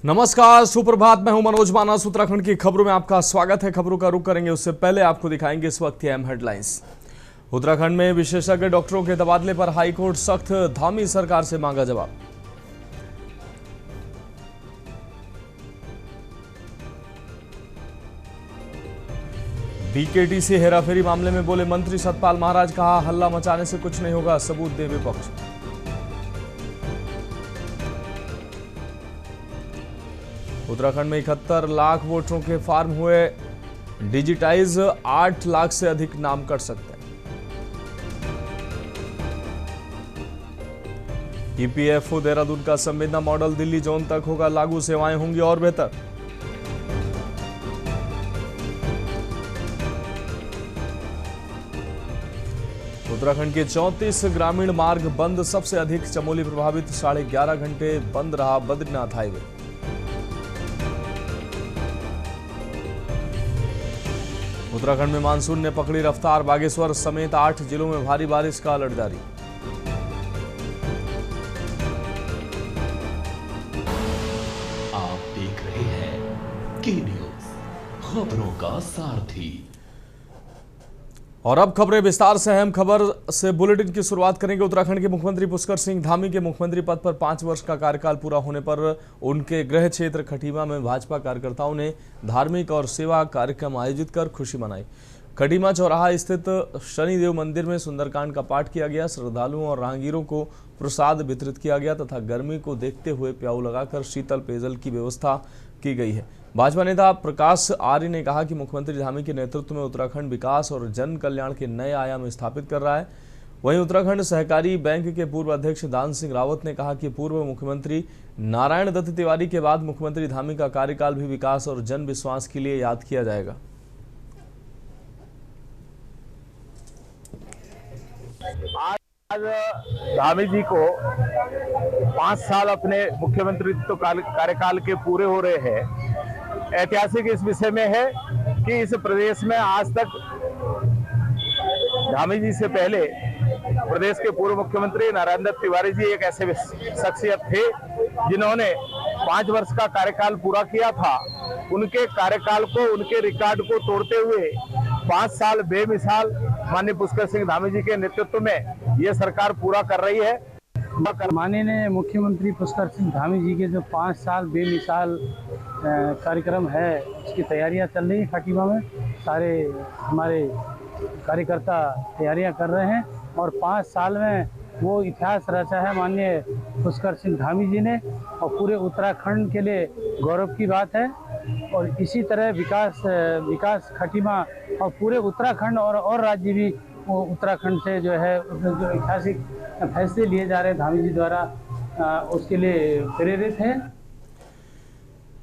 नमस्कार, सुप्रभात। मैं हूं मनोज मानस। उत्तराखंड की खबरों में आपका स्वागत है। खबरों का रुख करेंगे उससे पहले आपको दिखाएंगे इस वक्त की अहम हेडलाइंस। उत्तराखंड में विशेषज्ञ डॉक्टरों के तबादले पर हाईकोर्ट सख्त, धामी सरकार से मांगा जवाब। बीकेटीसी हेराफेरी मामले में बोले मंत्री सतपाल महाराज, कहा हल्ला मचाने से कुछ नहीं होगा, सबूत दे विपक्ष। उत्तराखंड में 71 लाख वोटरों के फॉर्म हुए डिजिटाइज, 8 लाख से अधिक नाम कट सकते हैं। ईपीएफओ देहरादून का संवेदना मॉडल दिल्ली जोन तक होगा लागू, सेवाएं होंगी और बेहतर। उत्तराखंड के 34 ग्रामीण मार्ग बंद, सबसे अधिक चमोली प्रभावित, 11.5 घंटे बंद रहा बद्रीनाथ हाईवे। उत्तराखंड में मानसून ने पकड़ी रफ्तार, बागेश्वर समेत 8 जिलों में भारी बारिश का अलर्ट जारी। आप देख रहे हैं के न्यूज, खबरों का सारथी। और अब खबरें विस्तार से। अहम खबर से बुलेटिन की शुरुआत करेंगे। उत्तराखंड के मुख्यमंत्री पुष्कर सिंह धामी के मुख्यमंत्री पद पर 5 वर्ष का कार्यकाल पूरा होने पर उनके गृह क्षेत्र खटीमा में भाजपा कार्यकर्ताओं ने धार्मिक और सेवा कार्यक्रम आयोजित कर खुशी मनाई। खटीमा चौराहा स्थित शनिदेव मंदिर में सुंदरकांड का पाठ किया गया। श्रद्धालुओं और राहगीरों को प्रसाद वितरित किया गया तथा गर्मी को देखते हुए प्याऊ लगाकर शीतल पेयजल की व्यवस्था की गई है। भाजपा नेता प्रकाश आर्य ने कहा कि मुख्यमंत्री धामी के नेतृत्व में उत्तराखंड विकास और जन कल्याण के नए आयाम स्थापित कर रहा है। वहीं उत्तराखंड सहकारी बैंक के पूर्व अध्यक्ष दान सिंह रावत ने कहा कि पूर्व मुख्यमंत्री नारायण दत्त तिवारी के बाद मुख्यमंत्री धामी का कार्यकाल भी विकास और जन विश्वास के लिए याद किया जाएगा। आज धामी जी को 5 साल अपने मुख्यमंत्रित्व कार्यकाल के पूरे हो रहे हैं। ऐतिहासिक इस विषय में है कि इस प्रदेश में आज तक धामी जी से पहले प्रदेश के पूर्व मुख्यमंत्री नारायण दत्त तिवारी जी एक ऐसे शख्सियत थे जिन्होंने 5 वर्ष का कार्यकाल पूरा किया था। उनके कार्यकाल को, उनके रिकॉर्ड को तोड़ते हुए 5 साल बेमिसाल माननीय पुष्कर सिंह धामी जी के नेतृत्व में ये सरकार पूरा कर रही है। माननीय मुख्यमंत्री पुष्कर सिंह धामी जी के जो 5 साल बेमिसाल कार्यक्रम है, उसकी तैयारियां चल रही है। खटीमा में सारे हमारे कार्यकर्ता तैयारियां कर रहे हैं और 5 साल में वो इतिहास रचा है माननीय पुष्कर सिंह धामी जी ने, और पूरे उत्तराखंड के लिए गौरव की बात है। और इसी तरह विकास खटीमा और पूरे उत्तराखंड और राज्य भी उत्तराखंड से जो है जो ऐतिहासिक फैसले लिए जा रहे हैं धामी जी द्वारा, उसके लिए प्रेरित है।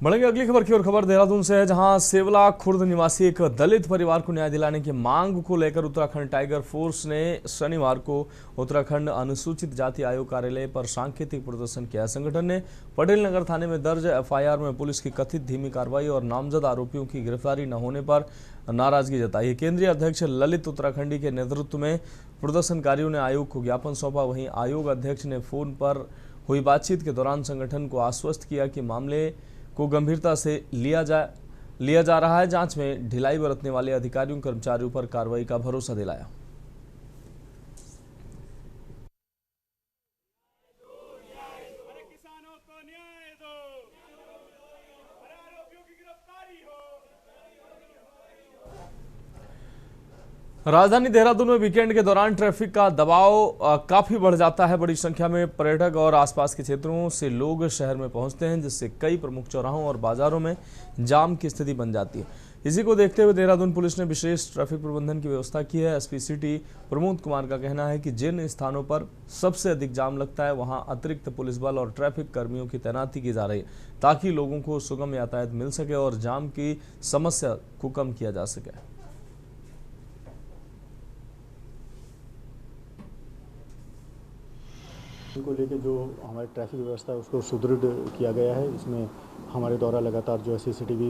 बढ़ेंगे अगली खबर की ओर। खबर देहरादून से है, जहां सेवला खुर्द निवासी एक दलित परिवार को न्याय दिलाने की मांग को लेकर उत्तराखंड टाइगर फोर्स ने शनिवार को उत्तराखंड अनुसूचित जाति आयोग कार्यालय पर सांकेतिक प्रदर्शन किया। संगठन ने पटेल नगर थाने में दर्ज एफआईआर में पुलिस की कथित धीमी कार्रवाई और नामजद आरोपियों की गिरफ्तारी न होने पर नाराजगी जताई है। केंद्रीय अध्यक्ष ललित उत्तराखंडी के नेतृत्व में प्रदर्शनकारियों ने आयोग को ज्ञापन सौंपा। वहीं आयोग अध्यक्ष ने फोन पर हुई बातचीत के दौरान संगठन को आश्वस्त किया कि मामले को गंभीरता से लिया जा रहा है। जांच में ढिलाई बरतने वाले अधिकारियों कर्मचारियों पर कार्रवाई का भरोसा दिलाया। राजधानी देहरादून में वीकेंड के दौरान ट्रैफिक का दबाव काफी बढ़ जाता है। बड़ी संख्या में पर्यटक और आसपास के क्षेत्रों से लोग शहर में पहुंचते हैं, जिससे कई प्रमुख चौराहों और बाजारों में जाम की स्थिति बन जाती है। इसी को देखते हुए देहरादून पुलिस ने विशेष ट्रैफिक प्रबंधन की व्यवस्था की है। एसपी सिटी प्रमोद कुमार का कहना है कि जिन स्थानों पर सबसे अधिक जाम लगता है, वहां अतिरिक्त पुलिस बल और ट्रैफिक कर्मियों की तैनाती की जा रही है, ताकि लोगों को सुगम यातायात मिल सके और जाम की समस्या को कम किया जा सके। को लेकर जो हमारी ट्रैफिक व्यवस्था है उसको सुदृढ़ किया गया है। इसमें हमारे द्वारा लगातार जो है CCTV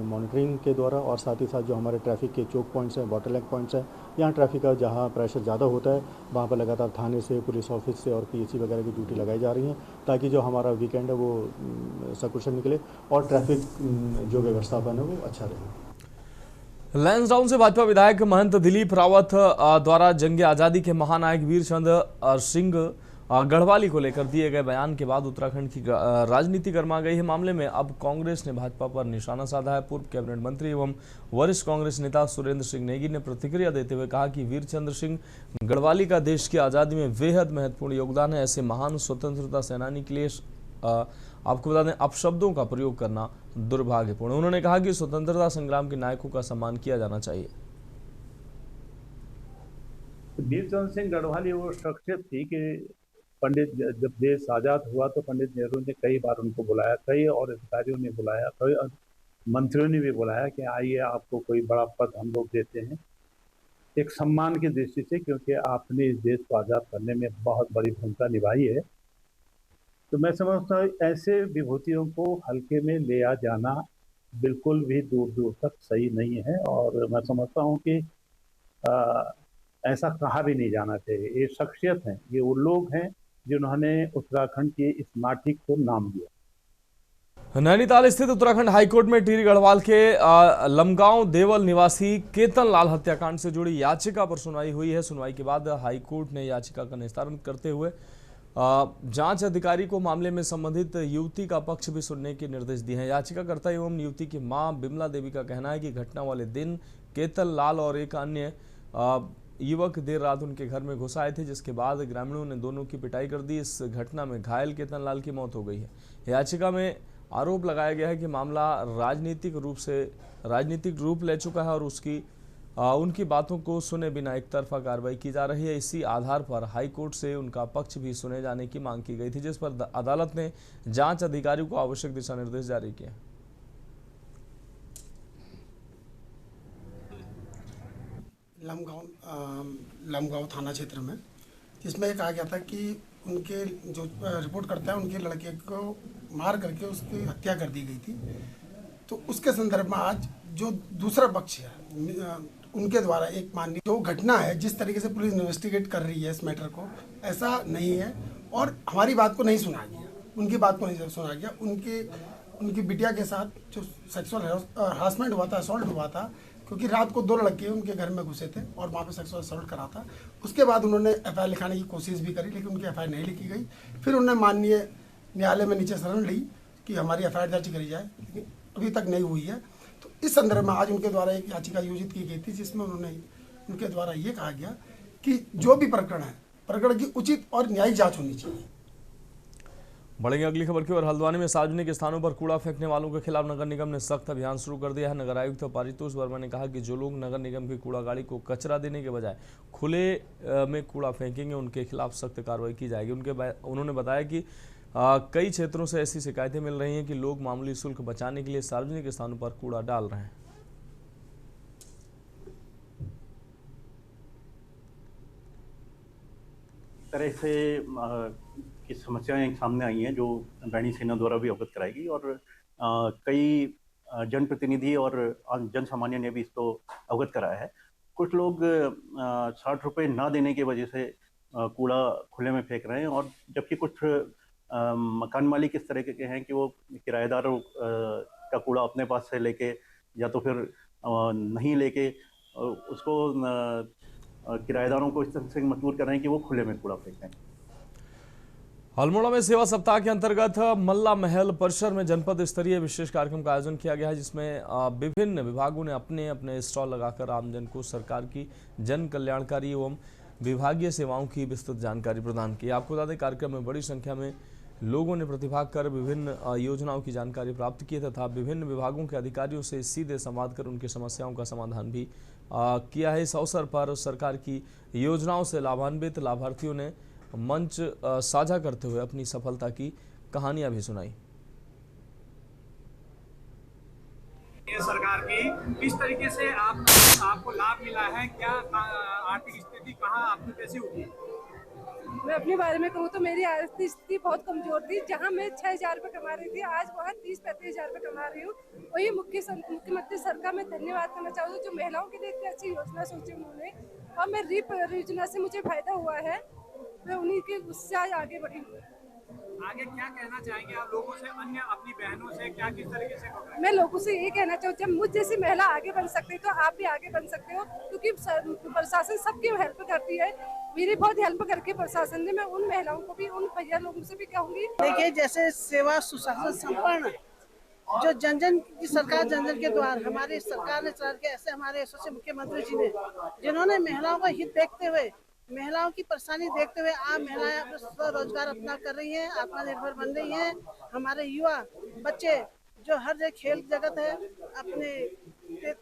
मॉनिटरिंग के द्वारा और साथ ही साथ जो हमारे ट्रैफिक के चोक पॉइंट्स हैं, बॉटलनेक पॉइंट्स हैं, यहाँ ट्रैफिक का जहाँ प्रेशर ज़्यादा होता है वहाँ पर लगातार थाने से, पुलिस ऑफिस से और PHC वगैरह की ड्यूटी लगाई जा रही हैं, ताकि जो हमारा वीकेंड है वो सकुशल निकले और ट्रैफिक जो व्यवस्थापन है वो अच्छा रहे। लैंसडाउन से भाजपा विधायक महंत दिलीप रावत द्वारा जंग आज़ादी के महानायक वीर चंद्र सिंह गढ़वाली को लेकर दिए गए बयान के बाद उत्तराखंड की राजनीति गर्मा गई है। मामले में अब कांग्रेस ने भाजपा पर निशाना साधा है। पूर्व कैबिनेट मंत्री एवं वरिष्ठ कांग्रेस नेता सुरेंद्र सिंह नेगी ने प्रतिक्रिया देते हुए कहा कि वीर चंद्र सिंह गढ़वाली का देश की आज़ादी में बेहद महत्वपूर्ण योगदान है। ऐसे महान स्वतंत्रता सेनानी के लिए आपको बता दें अपशब्दों का प्रयोग करना दुर्भाग्यपूर्ण। उन्होंने कहा कि स्वतंत्रता संग्राम के नायकों का सम्मान किया जाना चाहिए। वीर चंद्र सिंह गढ़वाली वो शख्सियत थी कि पंडित जब देश आज़ाद हुआ तो पंडित नेहरू ने कई बार उनको बुलाया, कई और अधिकारियों ने बुलाया, कई मंत्रियों ने भी बुलाया कि आइए आपको कोई बड़ा पद हम लोग देते हैं, एक सम्मान की दृष्टि से, क्योंकि आपने इस देश को आज़ाद करने में बहुत बड़ी भूमिका निभाई है। तो मैं समझता हूँ ऐसे विभूतियों को हल्के में ले आ जाना बिल्कुल भी दूर दूर तक सही नहीं है और मैं समझता हूँ कि ऐसा कहा भी नहीं जाना चाहिए। ये शख्सियत हैं, ये वो लोग हैं जिन्होंने उत्तराखंड की इस माटी को नाम दिया। नैनीताल स्थित उत्तराखंड हाईकोर्ट में टिहरी गढ़वाल के लमगांव देवल निवासी केतन लाल हत्याकांड से जुड़ी याचिका पर सुनवाई हुई है। सुनवाई के बाद हाईकोर्ट ने याचिका का निस्तारण करते हुए जांच अधिकारी को मामले में संबंधित युवती का पक्ष भी सुनने के निर्देश दिए हैं। याचिकाकर्ता एवं युवती की मां बिमला देवी का कहना है कि घटना वाले दिन केतन लाल और एक अन्य युवक देर रात उनके घर में घुस आए थे, जिसके बाद ग्रामीणों ने दोनों की पिटाई कर दी। इस घटना में घायल केतन लाल की मौत हो गई है। याचिका में आरोप लगाया गया है कि मामला राजनीतिक रूप ले चुका है और उनकी बातों को सुने बिना एक तरफा कार्रवाई की जा रही है। इसी आधार पर हाईकोर्ट से उनका पक्ष भी सुने जाने की मांग की गई थी, जिस पर अदालत ने जांच अधिकारियों को आवश्यक दिशा निर्देश जारी किए। लमगांव थाना क्षेत्र में, जिसमें कहा गया था कि उनके जो रिपोर्ट करता है उनके लड़के को मार करके उसकी हत्या कर दी गई थी। तो उसके संदर्भ में आज जो दूसरा पक्ष है उनके द्वारा एक माननीय जो घटना है, जिस तरीके से पुलिस इन्वेस्टिगेट कर रही है इस मैटर को, ऐसा नहीं है और हमारी बात को नहीं सुना गया, उनकी बात को नहीं सुना गया। उनकी बिटिया के साथ जो सेक्सुअल हरासमेंट हुआ था, असॉल्ट हुआ था, क्योंकि रात को 2 लड़के उनके घर में घुसे थे और वहाँ पे सेक्सुअल असॉल्ट करा था। उसके बाद उन्होंने FIR लिखाने की कोशिश भी करी, लेकिन उनकी FIR नहीं लिखी गई। फिर उन्होंने माननीय न्यायालय में नीचे शरण ली कि हमारी FIR दर्ज करी जाए, लेकिन अभी तक नहीं हुई है। तो इस संदर्भ में आज उनके द्वारा एक याचिका आयोजित की गई थी, जिसमें उनके द्वारा ये कहा गया कि जो भी प्रकरण है, प्रकरण की उचित और न्यायिक जाँच होनी चाहिए। बढ़ेंगे अगली खबर की ओर। हल्द्वानी में सार्वजनिक स्थानों पर कूड़ा फेंकने वालों के खिलाफ नगर निगम ने सख्त अभियान शुरू कर दिया है। नगर आयुक्त पारितोष वर्मा ने कहा कि जो लोग नगर निगम की कूड़ा गाड़ी को कचरा देने के बजाय खुले में कूड़ा फेंकेंगे, उनके खिलाफ सख्त कार्रवाई की जाएगी। उन्होंने बताया कि कई क्षेत्रों से ऐसी शिकायतें मिल रही हैं कि लोग मामूली शुल्क बचाने के लिए सार्वजनिक स्थानों पर कूड़ा डाल रहे हैं। तरह से की समस्याएं सामने आई हैं जो बैणी सेना द्वारा भी अवगत कराएगी और कई जनप्रतिनिधि और जन सामान्य ने भी इसको अवगत कराया है। कुछ लोग 60 रुपये ना देने की वजह से कूड़ा खुले में फेंक रहे हैं और जबकि कुछ मकान मालिक इस तरह के हैं कि वो किराएदारों का कूड़ा अपने पास से लेके या तो फिर नहीं लेके उसको किराएदारों को इस तरह से मजबूर कर रहे हैं कि वो खुले में कूड़ा फेंकें। अल्मोड़ा में सेवा सप्ताह के अंतर्गत मल्ला महल परिसर में जनपद स्तरीय विशेष कार्यक्रम का आयोजन किया गया है, जिसमें विभिन्न विभागों ने अपने अपने स्टॉल लगाकर आमजन को सरकार की जन कल्याणकारी एवं विभागीय सेवाओं की विस्तृत जानकारी प्रदान की। आपको बता दें कार्यक्रम में बड़ी संख्या में लोगों ने प्रतिभाग कर विभिन्न योजनाओं की जानकारी प्राप्त की तथा विभिन्न विभागों के अधिकारियों से सीधे संवाद कर उनकी समस्याओं का समाधान भी किया है। इस अवसर पर सरकार की योजनाओं से लाभान्वित लाभार्थियों ने मंच साझा करते हुए अपनी सफलता की कहानियां भी सुनाई। ये सरकार की किस तरीके से आपको लाभ मिला है, क्या आर्थिक स्थिति कहाँ आपकी कैसी होगी? मैं अपने बारे में कहूँ तो मेरी आर्थिक स्थिति बहुत कमजोर थी। जहाँ मैं 6,000 रुपये कमा रही थी, आज वहाँ 30-35,000 रुपये कमा रही हूँ। वही मुख्यमंत्री सर का मैं धन्यवाद करना चाहूँगी, जो महिलाओं के लिए इतनी अच्छी योजना सोची उन्होंने, और मैं रीप योजना से मुझे फायदा हुआ है। मैं उन्हीं के उससे आज आगे बढ़ी हूँ। आगे क्या कहना चाहेंगे आप लोगों से, अन्य अपनी बहनों से, क्या किस तरीके से? मैं लोगों से ये कहना चाहूँ, जब मुझ जैसी महिला आगे बन सकती है तो आप भी आगे बन सकते हो, क्योंकि प्रशासन सबकी हेल्प करती है। मेरी बहुत हेल्प करके प्रशासन ने, मैं उन महिलाओं को भी, उन भैया लोगों से भी कहूँगी। देखिए, जैसे सेवा सुशासन संपन्न जो जन जन की सरकार, जन जन के द्वार हमारी सरकार ने चला के, ऐसे हमारे यशस्वी मुख्यमंत्री जी ने, जिन्होंने महिलाओं का हित देखते हुए, महिलाओं की परेशानी देखते हुए आज महिलाएं अपना स्वरोजगार अपना कर रही हैं, आत्मनिर्भर बन रही हैं। हमारे युवा बच्चे जो हर जगह खेल जगत है, अपने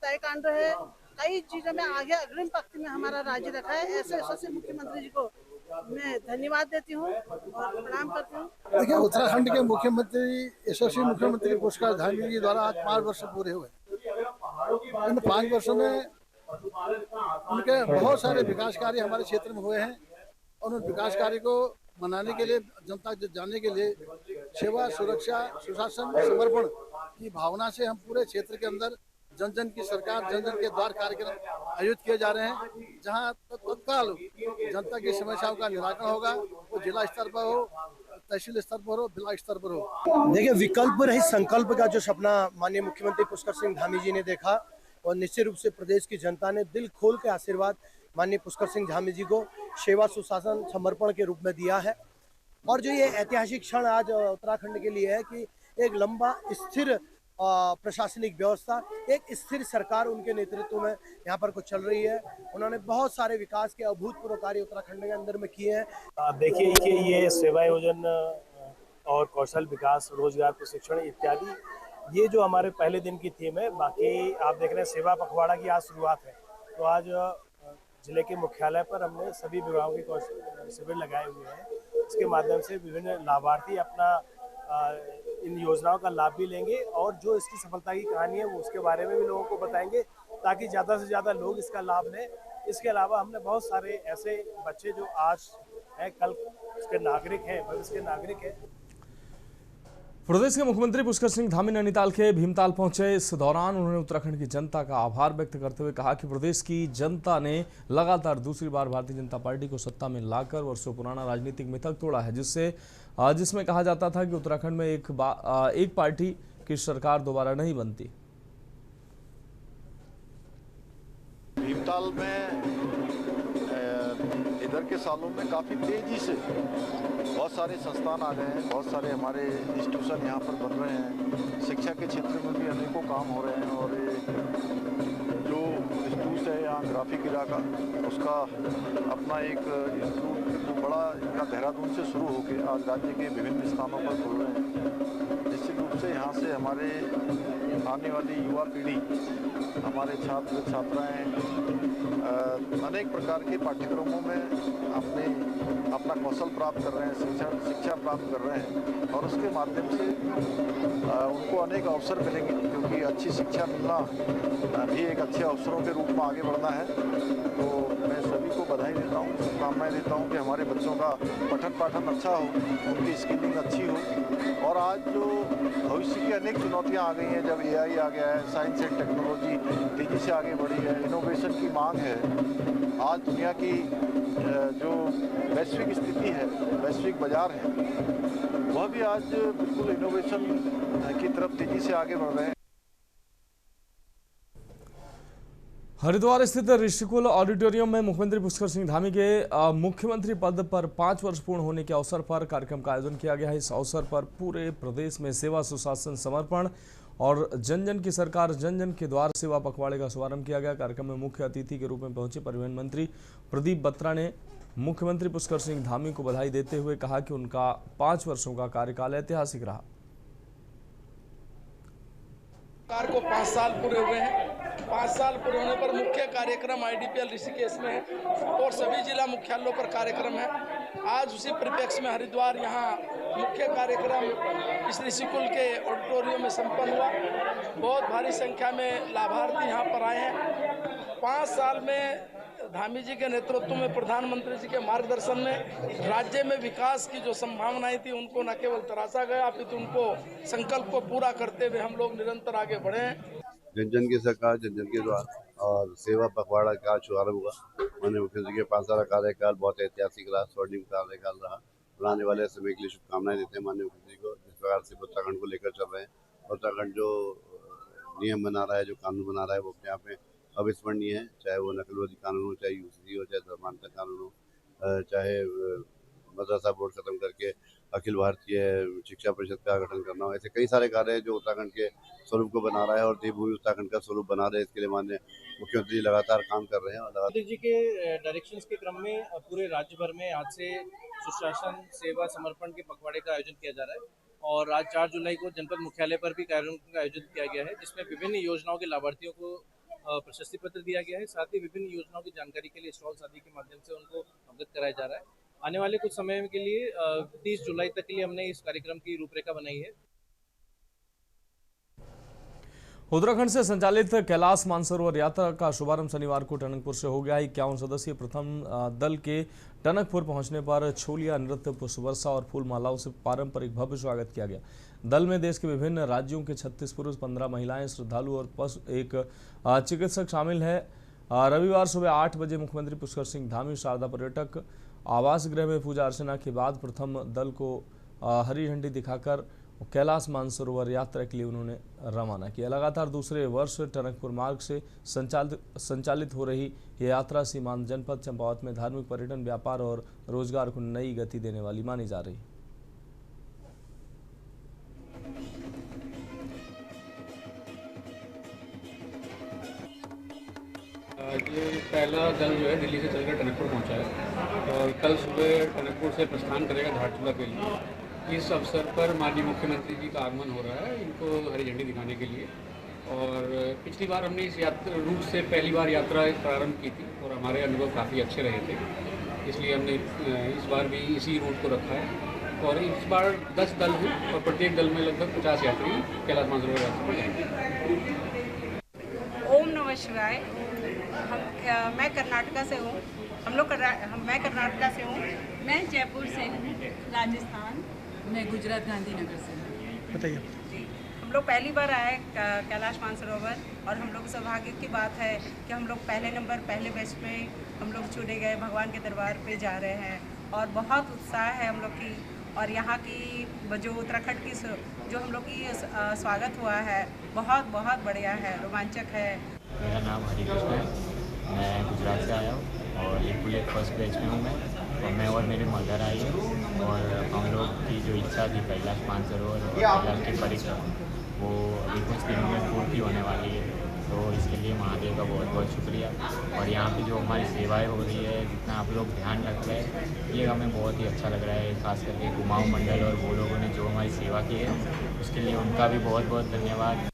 ताइक्वांडो है, कई चीजों में आगे अग्रिम पंक्ति में हमारा राज्य रखा है। ऐसे यशस्वी मुख्यमंत्री जी को मैं धन्यवाद देती हूँ और प्रणाम करती हूँ। देखिए, उत्तराखंड के मुख्यमंत्री, यशस्वी मुख्यमंत्री पुष्कर धामी जी द्वारा आज 5 वर्ष पूरे हुए। इन 5 वर्षों में उनके बहुत सारे विकास कार्य हमारे क्षेत्र में हुए हैं, और उन विकास कार्य को मनाने के लिए, जनता जानने के लिए सेवा, सुरक्षा, सुशासन, समर्पण की भावना से हम पूरे क्षेत्र के अंदर जन जन की सरकार, जन जन के द्वार कार्यक्रम आयोजित किए जा रहे हैं, जहां तत्काल जनता की समस्याओं का निराकरण होगा। वो जिला स्तर पर हो, तहसील स्तर पर हो, ब्लॉक स्तर पर हो। देखिए, विकल्प रहित संकल्प का जो सपना माननीय मुख्यमंत्री पुष्कर सिंह धामी जी ने देखा, और निश्चित रूप से प्रदेश की जनता ने दिल खोल के आशीर्वाद माननीय पुष्कर सिंह धामी जी को सेवा, सुशासन, समर्पण के रूप में दिया है। और जो ये ऐतिहासिक क्षण आज उत्तराखंड के लिए है कि एक लंबा स्थिर प्रशासनिक व्यवस्था, एक स्थिर सरकार उनके नेतृत्व में यहाँ पर कुछ चल रही है। उन्होंने बहुत सारे विकास के अभूतपूर्व कार्य उत्तराखंड के अंदर में किए हैं। देखिए कि ये सेवा योजन और कौशल विकास, रोजगार प्रशिक्षण इत्यादि, ये जो हमारे पहले दिन की थीम है। बाकी आप देख रहे हैं सेवा पखवाड़ा की आज शुरुआत है, तो आज जिले के मुख्यालय पर हमने सभी विभागों के कौशल शिविर लगाए हुए हैं। इसके माध्यम से विभिन्न लाभार्थी अपना इन योजनाओं का लाभ भी लेंगे, और जो इसकी सफलता की कहानी है वो उसके बारे में भी लोगों को बताएंगे, ताकि ज़्यादा से ज़्यादा लोग इसका लाभ लें। इसके अलावा हमने बहुत सारे ऐसे बच्चे जो आज हैं, कल इसके नागरिक हैं, भविष्य के नागरिक हैं। प्रदेश के मुख्यमंत्री पुष्कर सिंह धामी नैनीताल के भीमताल पहुंचे। इस दौरान उन्होंने उत्तराखंड की जनता का आभार व्यक्त करते हुए कहा कि प्रदेश की जनता ने लगातार दूसरी बार भारतीय जनता पार्टी को सत्ता में लाकर वर्षों पुराना राजनीतिक मिथक तोड़ा है, जिसमें कहा जाता था कि उत्तराखंड में एक पार्टी की सरकार दोबारा नहीं बनती। भीमताल में इधर के सालों में काफ़ी तेज़ी से बहुत सारे संस्थान आ गए हैं, बहुत सारे हमारे इंस्टीट्यूशन यहाँ पर बन रहे हैं। शिक्षा के क्षेत्र में भी अनेकों काम हो रहे हैं, और जो इंस्टीट्यूट है यहाँ ग्राफिक इलाका, उसका अपना एक इंस्टीट्यूट तो बड़ा इनका देहरादून से शुरू होकर आज राज्य के विभिन्न स्थानों पर खुल रहे हैं। निश्चित रूप से यहाँ से हमारे आने वाली युवा पीढ़ी, हमारे छात्र छात्राएँ अनेक प्रकार के पाठ्यक्रमों में अपना कौशल प्राप्त कर रहे हैं, शिक्षा प्राप्त कर रहे हैं, और उसके माध्यम से उनको अनेक अवसर मिलेंगे, क्योंकि अच्छी शिक्षा मिलना भी एक अच्छे अवसरों के रूप में आगे बढ़ना है। तो मैं सभी को बधाई देता हूँ, शुभकामनाएं देता हूँ कि हमारे बच्चों का पठन पाठन अच्छा हो, उनकी स्किलिंग अच्छी हो। और आज जो भविष्य की अनेक चुनौतियाँ आ गई हैं, जब AI आ गया है, साइंस एंड टेक्नोलॉजी तेज़ी से आगे बढ़ी है, इनोवेशन की मांग है। आज दुनिया की जो वैश्विक स्थिति है, वैश्विक बाजार है, वह भी आज बिल्कुल इनोवेशन की तरफ तेजी से आगे बढ़ रहे हैं। हरिद्वार स्थित ऋषिकुल ऑडिटोरियम में मुख्यमंत्री पुष्कर सिंह धामी के मुख्यमंत्री पद पर 5 वर्ष पूर्ण होने के अवसर पर कार्यक्रम का आयोजन किया गया है। इस अवसर पर पूरे प्रदेश में सेवा, सुशासन, समर्पण और जन जन की सरकार, जन जन के द्वार सेवा पखवाड़े का शुभारंभ किया गया। कार्यक्रम में मुख्य अतिथि के रूप में पहुंचे परिवहन मंत्री प्रदीप बत्रा ने मुख्यमंत्री पुष्कर सिंह धामी को बधाई देते हुए कहा कि उनका 5 वर्षों का कार्यकाल ऐतिहासिक रहा। सरकार को 5 साल पूरे हुए हैं। 5 साल पूरे होने पर मुख्य कार्यक्रम IDPL ऋषिकेश में है और सभी जिला मुख्यालयों पर कार्यक्रम है। आज उसी परिप्रेक्ष्य में हरिद्वार यहाँ मुख्य कार्यक्रम इस ऋषिकुल के ऑडिटोरियम में संपन्न हुआ। बहुत भारी संख्या में लाभार्थी यहाँ पर आए हैं। 5 साल में धामी जी के नेतृत्व में, प्रधानमंत्री जी के मार्गदर्शन में राज्य में विकास की जो संभावनाएं थी उनको न केवल तराशा गया, अपितु उनको संकल्प को पूरा करते हुए हम लोग निरंतर आगे बढ़े हैं। जन जन की सरकार, जन जन के द्वार और सेवा पखवाड़ा का शुभारंभ हुआ। माननीय मुख्यमंत्री के 5 साल कार्यकाल बहुत ऐतिहासिक रहा, स्वर्णिम कार्यकाल रहा। आने वाले समय के लिए शुभकामनाएं देते हैं माननीय मुख्यमंत्री को। जिस प्रकार से उत्तराखंड को लेकर चल रहे हैं, उत्तराखंड जो नियम बना रहा है, जो कानून बना रहा है, वो अपने आप में अविस्मरणीय है। चाहे वो नकलबंदी कानून हो, चाहे यूसीसी हो, चाहे धर्मांतरण कानून हो, चाहे मदरसा बोर्ड खत्म करके अखिल भारतीय शिक्षा परिषद का गठन करना हो, ऐसे कई सारे कार्य हैं जो उत्तराखंड के स्वरूप को बना रहा है और देवभूमि उत्तराखंड का स्वरूप बना रहे हैं। इसके लिए माननीय मुख्यमंत्री लगातार काम कर रहे हैं। मुख्यमंत्री जी के डायरेक्शंस के क्रम में पूरे राज्य भर में आज से सुशासन, सेवा, समर्पण के पखवाड़े का आयोजन किया जा रहा है और आज 4 जुलाई को जनपद मुख्यालय पर भी कार्यक्रम का आयोजन किया गया है, जिसमें विभिन्न योजनाओं के लाभार्थियों को प्रशस्ति पत्र दिया गया है। साथ ही विभिन्न योजनाओं की जानकारी के लिए स्टॉल्स आदि के माध्यम से उनको अवगत कराया जा रहा है। आने वाले कुछ समय के लिए 30 जुलाई तक के लिए हमने इस कार्यक्रम की रूपरेखा बनाई है। उत्तराखंड से संचालित कैलाश मानसरोवर यात्रा का शुभारंभ शनिवार को टनकपुर से हो गया। 51 सदस्यीय प्रथम दल के टनकपुर पहुंचने पर छोलिया नृत्य, पुष्पवर्षा और फूल मालाओं से पारंपरिक भव्य स्वागत किया गया। दल में देश के विभिन्न राज्यों के 36 पुरुष, 15 महिलाएं, श्रद्धालु और एक चिकित्सक शामिल है। रविवार सुबह 8 बजे मुख्यमंत्री पुष्कर सिंह धामी शारदा पर्यटक आवास गृह में पूजा अर्चना के बाद प्रथम दल को हरी झंडी दिखाकर कैलाश मानसरोवर यात्रा के लिए उन्होंने रवाना किया। लगातार दूसरे वर्ष टनकपुर मार्ग से संचालित हो रही यह यात्रा सीमांत जनपद चंपावत में धार्मिक, पर्यटन, व्यापार और रोजगार को नई गति देने वाली मानी जा रही है। ये पहला दल जो है दिल्ली से चलकर टनकपुर पहुंचा है और कल सुबह टनकपुर से प्रस्थान करेगा धारचूला के लिए। इस अवसर पर माननीय मुख्यमंत्री जी का आगमन हो रहा है, इनको हरी झंडी दिखाने के लिए। और पिछली बार हमने इस रूट से पहली बार यात्रा प्रारंभ की थी और हमारे अनुभव काफ़ी अच्छे रहे थे, इसलिए हमने इस बार भी इसी रूट को रखा है। और इस बार 10 दल हैं और प्रत्येक दल में लगभग 50 यात्री कैलाश मानसरोवर यात्रा पर जाएंगे। ओम नमः शिवाय। मैं कर्नाटका से हूँ। मैं कर्नाटका से हूँ। मैं जयपुर से हूँ, राजस्थान। मैं गुजरात गांधीनगर से हूँ। बताइए। हम लोग पहली बार आए कैलाश मानसरोवर और हम लोग सौभाग्य की बात है कि हम लोग पहले नंबर, पहले बैच में हम लोग चुने गए, भगवान के दरबार पे जा रहे हैं और बहुत उत्साह है हम लोग की। और यहाँ की जो उत्तराखंड की जो हम लोग की स्वागत हुआ है बहुत बहुत बढ़िया है, रोमांचक है। मेरा नाम हरिकृष्ण है, मैं गुजरात से आया हूँ और लिपुलेट फर्स्ट बैच में हूँ मैं और मेरी मदर आई है। और हम लोग की जो इच्छा थी कैलाश मानसरोवर और कैलाश की परिक्रमा, वो अभी कुछ दिन में पूरी होने वाली है, तो इसके लिए महादेव का बहुत बहुत शुक्रिया। और यहाँ पे जो हमारी सेवाएं हो रही है, जितना आप लोग ध्यान रख रहे हैं, ये हमें बहुत ही अच्छा लग रहा है। खास करके कुमाऊँ मंडल और वो लोगों ने जो हमारी सेवा की है, उसके लिए उनका भी बहुत बहुत धन्यवाद।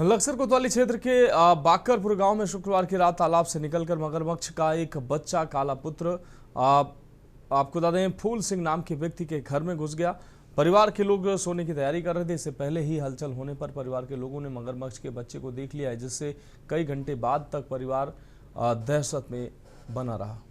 लक्सर कोतवाली क्षेत्र के बाकरपुर गांव में शुक्रवार की रात तालाब से निकलकर मगरमच्छ का एक बच्चा काला पुत्र आपको बता दें फूल सिंह नाम के व्यक्ति के घर में घुस गया। परिवार के लोग सोने की तैयारी कर रहे थे। इससे पहले ही हलचल होने पर परिवार के लोगों ने मगरमच्छ के बच्चे को देख लिया है, जिससे कई घंटे बाद तक परिवार दहशत में बना रहा।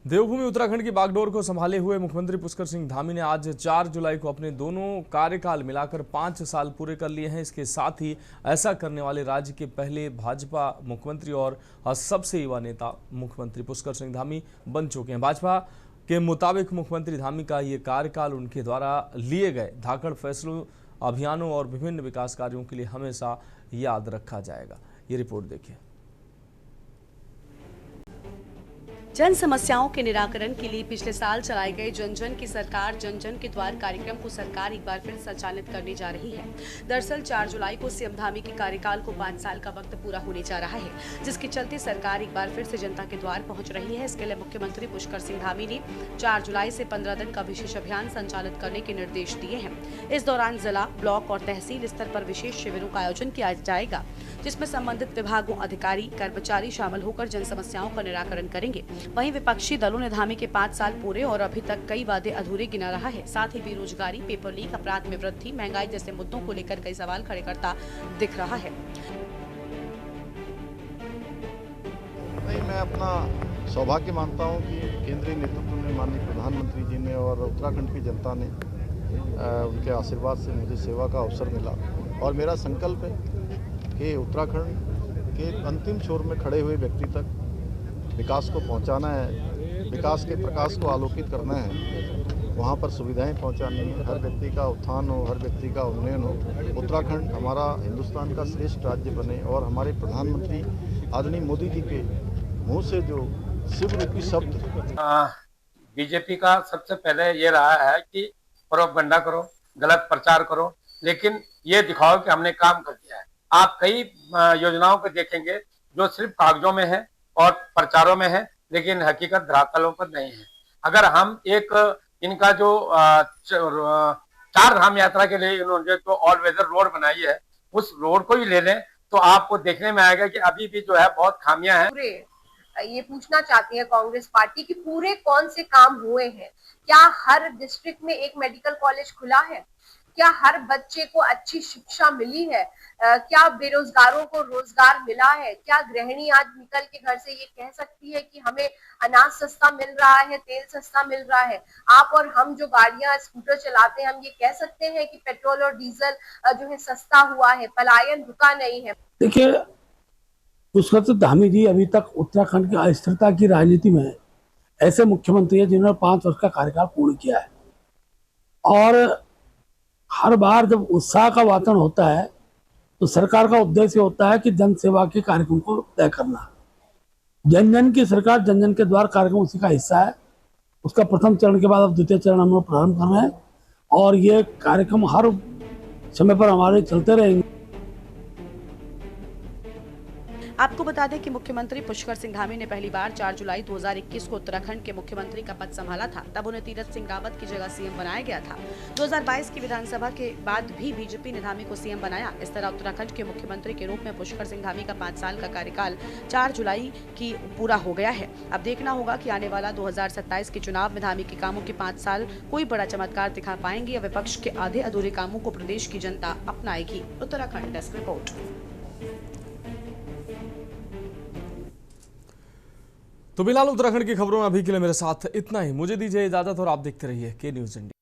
देवभूमि उत्तराखंड की बागडोर को संभाले हुए मुख्यमंत्री पुष्कर सिंह धामी ने आज 4 जुलाई को अपने दोनों कार्यकाल मिलाकर 5 साल पूरे कर लिए हैं। इसके साथ ही ऐसा करने वाले राज्य के पहले भाजपा मुख्यमंत्री और सबसे युवा नेता मुख्यमंत्री पुष्कर सिंह धामी बन चुके हैं। भाजपा के मुताबिक मुख्यमंत्री धामी का ये कार्यकाल उनके द्वारा लिए गए धाकड़ फैसलों, अभियानों और विभिन्न विकास कार्यों के लिए हमेशा याद रखा जाएगा। ये रिपोर्ट देखिए। जन समस्याओं के निराकरण के लिए पिछले साल चलाए गए जन जन की सरकार जन जन के द्वार कार्यक्रम को सरकार एक बार फिर संचालित करने जा रही है। दरअसल 4 जुलाई को सीएम धामी के कार्यकाल को 5 साल का वक्त पूरा होने जा रहा है, जिसके चलते सरकार एक बार फिर से जनता के द्वार पहुंच रही है। इसके लिए मुख्यमंत्री पुष्कर सिंह धामी ने 4 जुलाई से 15 दिन का विशेष अभियान संचालित करने के निर्देश दिए हैं। इस दौरान जिला, ब्लॉक और तहसील स्तर पर विशेष शिविरों का आयोजन किया जाएगा। जिसमें संबंधित विभागों, अधिकारी, कर्मचारी शामिल होकर जन समस्याओं का निराकरण करेंगे। वहीं विपक्षी दलों ने धामी के 5 साल पूरे और अभी तक कई वादे अधूरे गिना रहा है। साथ ही बेरोजगारी, पेपर लीक, अपराध में वृद्धि, महंगाई जैसे मुद्दों को लेकर कई सवाल खड़े करता दिख रहा है। नहीं, मैं अपना सौभाग्य मानता हूं कि केंद्रीय नेतृत्व में माननीय प्रधानमंत्री जी ने और उत्तराखंड की जनता ने उनके आशीर्वाद से मुझे सेवा का अवसर मिला और मेरा संकल्प है कि उत्तराखंड के अंतिम छोर में खड़े हुए व्यक्ति तक विकास को पहुंचाना है, विकास के प्रकाश को आलोकित करना है, वहां पर सुविधाएं पहुंचानी है, हर व्यक्ति का उत्थान हो, हर व्यक्ति का उन्नयन हो, उत्तराखंड हमारा हिंदुस्तान का श्रेष्ठ राज्य बने और हमारे प्रधानमंत्री आदरणीय मोदी जी के मुंह से जो शिव रूपी शब्द। बीजेपी का सबसे पहले ये रहा है कि प्रोपगंडा करो, गलत प्रचार करो, लेकिन ये दिखाओ कि हमने काम कर दिया है। आप कई योजनाओं को देखेंगे जो सिर्फ कागजों में है और प्रचारों में है, लेकिन हकीकत धरातलों पर नहीं है। अगर हम एक इनका जो 4 धाम यात्रा के लिए इन्होंने जो ऑल वेदर रोड बनाई है, उस रोड को ही ले लें तो आपको देखने में आएगा कि अभी भी जो है बहुत खामियां हैं। ये पूछना चाहती है कांग्रेस पार्टी कि पूरे कौन से काम हुए हैं? क्या हर डिस्ट्रिक्ट में एक मेडिकल कॉलेज खुला है? क्या हर बच्चे को अच्छी शिक्षा मिली है? क्या बेरोजगारों को रोजगार मिला है? क्या गृहिणी आज निकल के घर से ये कह सकती है कि हमें अनाज सस्ता मिल रहा है, तेल सस्ता मिल रहा है? आप और हम जो गाड़ियां, स्कूटर चलाते हैं, हम ये कह सकते हैं कि पेट्रोल और डीजल जो है सस्ता हुआ है, पलायन रुका नहीं है? देखिए, पुष्कर सिंह धामी जी अभी तक उत्तराखंड की अस्थिरता की राजनीति में ऐसे मुख्यमंत्री हैं जिन्होंने 5 वर्ष का कार्यकाल पूर्ण किया है और हर बार जब उत्साह का वातावरण होता है तो सरकार का उद्देश्य होता है कि जन सेवा के कार्यक्रम को तय करना। जन जन की सरकार, जन जन के द्वार कार्यक्रम उसी का हिस्सा है। उसका प्रथम चरण के बाद अब द्वितीय चरण हम लोग प्रारंभ कर रहे हैं और ये कार्यक्रम हर समय पर हमारे चलते रहेंगे। आपको बता दें कि मुख्यमंत्री पुष्कर सिंह धामी ने पहली बार 4 जुलाई 2021 को उत्तराखंड के मुख्यमंत्री का पद संभाला था। तब उन्हें तीरथ सिंह रावत की जगह सीएम बनाया गया था। 2022 की विधानसभा के बाद भी बीजेपी ने धामी को सीएम बनाया। इस तरह उत्तराखंड के मुख्यमंत्री के रूप में पुष्कर सिंह धामी का 5 साल का कार्यकाल 4 जुलाई की पूरा हो गया है। अब देखना होगा कि आने वाला 2027 के चुनाव में धामी के कामों के 5 साल कोई बड़ा चमत्कार दिखा पाएंगे या विपक्ष के आधे अधूरे कामों को प्रदेश की जनता अपनाएगी। Uttarakhand desk report. तो फिलहाल उत्तराखंड की खबरों में अभी के लिए मेरे साथ इतना ही। मुझे दीजिए इजाजत और आप देखते रहिए के न्यूज़ इंडिया।